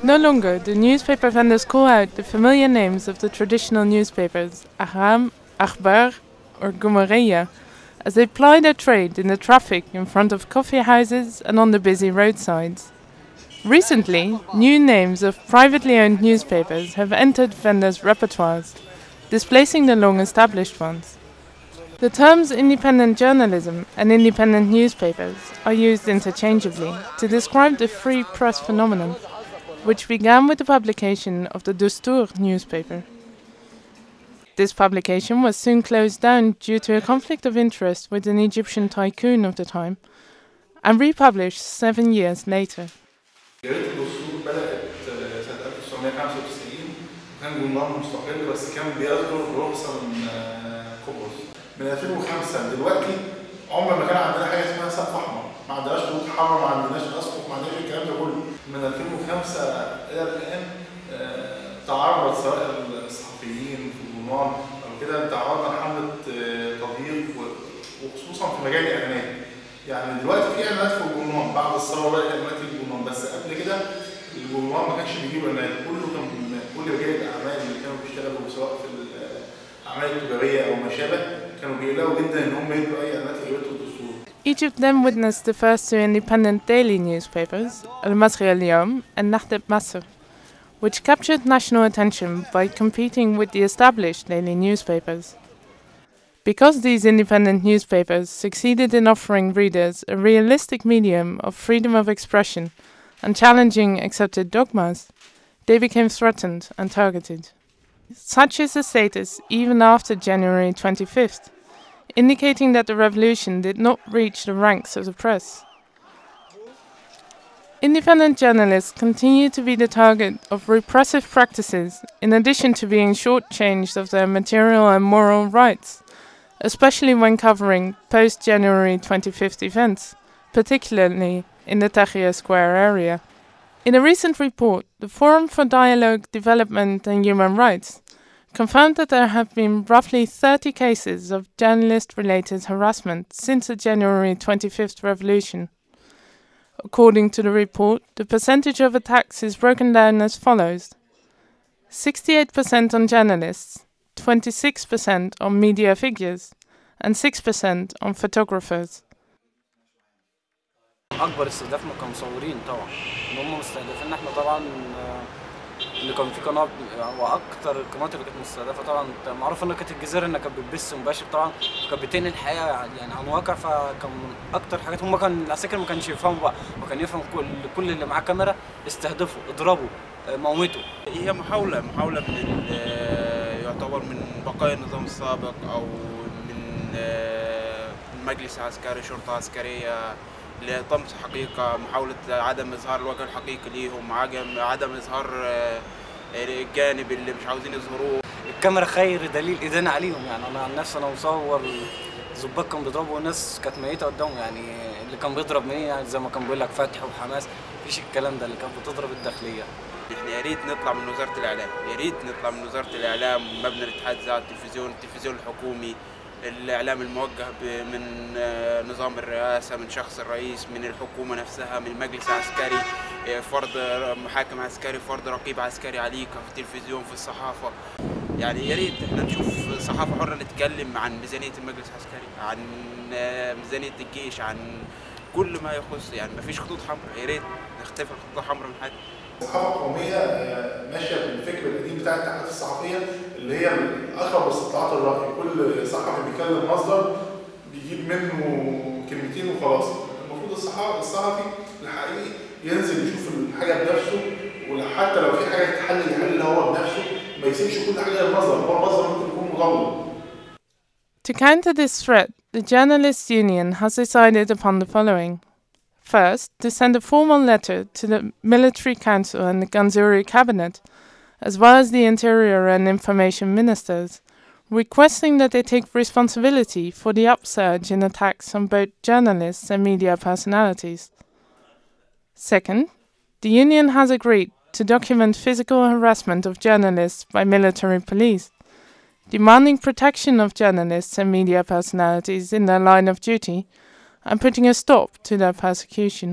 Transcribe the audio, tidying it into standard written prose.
No longer do newspaper vendors call out the familiar names of the traditional newspapers, Ahram, Akhbar or Gumareya, as they ply their trade in the traffic in front of coffee houses and on the busy roadsides. Recently, new names of privately owned newspapers have entered vendors' repertoires, displacing the long-established ones. The terms independent journalism and independent newspapers are used interchangeably to describe the free press phenomenon, which began with the publication of the Dustur newspaper. This publication was soon closed down due to a conflict of interest with an Egyptian tycoon of the time, and republished 7 years later. جريدة الدستور بدأت سنة 1995 وكان جورنال مستقل بس كان بيصدر برخصة من قبرص. من 2005 دلوقتي عمر ما كان عندنا حاجة اسمها سقف أحمر، ما عندناش خطوط حمراء، ما عندناش أسقف، ما عندناش الكلام ده كله. من 2005 إلى الآن تعرض سواء الصحفيين في الجورنال أو كده تعرضنا لحملة تضييق وخصوصا في مجال الإعلانات. يعني دلوقتي في إعلانات في الجورنال بعد الثورة بقى إعلانات في الجورنال، بس قبل كده الجورنال ما كانش بيجيب إعلانات، كل رجال الأعمال اللي كانوا بيشتغلوا سواء في الأعمال التجارية أو ما شابه كانوا بيقلقوا جدا إن هم يدوا أي إعلانات لجريدة الدستور. Egypt then witnessed the first two independent daily newspapers, Al-Masri al-Yawm and Nahdeb Masr, which captured national attention by competing with the established daily newspapers. Because these independent newspapers succeeded in offering readers a realistic medium of freedom of expression and challenging accepted dogmas, they became threatened and targeted. Such is the status even after January 25th, indicating that the revolution did not reach the ranks of the press. Independent journalists continue to be the target of repressive practices, in addition to being shortchanged of their material and moral rights, especially when covering post-January 25th events, particularly in the Tahrir Square area. In a recent report, the Forum for Dialogue, Development and Human Rights confirmed that there have been roughly 30 cases of journalist-related harassment since the January 25th revolution. According to the report, the percentage of attacks is broken down as follows: 68% on journalists, 26% on media figures, and 6% on photographers. أكبر استهدافنا كمصورين طبعا، إن هم مستهدفين إحنا طبعا، اللي كان في قناة وأكتر القنوات اللي كانت مستهدفة طبعا معروف إن كانت الجزيرة إنها كانت بتبث مباشر طبعا، وكانت بتنقل الحياة يعني عن واقع، فكان أكتر حاجات هم كان العساكر ما كانش يفهموا بقى، وكان يفهم كل اللي معاه كاميرا استهدفوا، اضربوا، موتوا. هي محاولة من يعتبر من بقايا النظام السابق أو من مجلس عسكري، شرطة عسكرية، لطمس حقيقة، محاولة عدم إظهار الوجه الحقيقي ليهم، عدم إظهار الجانب اللي مش عاوزين يظهروه. الكاميرا خير دليل إدانة عليهم، يعني أنا عن نفسي أنا مصور الظباط كانوا بيضربوا وناس كانت ميتة قدامهم، يعني اللي كان بيضرب مين يعني زي ما كان بيقول لك فتح وحماس، مفيش الكلام ده، اللي كانت بتضرب الداخلية. احنا يا ريت نطلع من وزارة الإعلام، يا ريت نطلع من وزارة الإعلام، مبنى الاتحاد ذات التلفزيون الحكومي، الإعلام الموجه من نظام الرئاسة، من شخص الرئيس، من الحكومة نفسها، من مجلس عسكري، فرض محاكم عسكري، فرض رقيب عسكري عليك في التلفزيون، في الصحافة. يعني يا ريت احنا نشوف صحافة حرة، نتكلم عن ميزانية المجلس العسكري، عن ميزانية الجيش، عن كل ما يخص، يعني مفيش خطوط حمراء، يا ريت نختفي الخطوط الحمراء من حاجة. الصحافة القومية ماشية بالفكر القديم بتاع التحقيقات الصحفية اللي هي أقرب لاستطلاعات الرأي، كل صحفي بيكلم مصدر بيجيب منه كلمتين وخلاص. المفروض الصحفي الحقيقي ينزل يشوف الحاجة بنفسه، وحتى لو في حاجة يحل هو بنفسه، ما يسيبش كل حاجة للمصدر، هو المصدر ممكن يكون مضلل. To counter this threat, the Journalists' Union has decided upon the following. First, to send a formal letter to the Military Council and the Ganzuri Cabinet, as well as the Interior and Information Ministers, requesting that they take responsibility for the upsurge in attacks on both journalists and media personalities. Second, the Union has agreed to document physical harassment of journalists by military police, demanding protection of journalists and media personalities in their line of duty, and putting a stop to their persecution.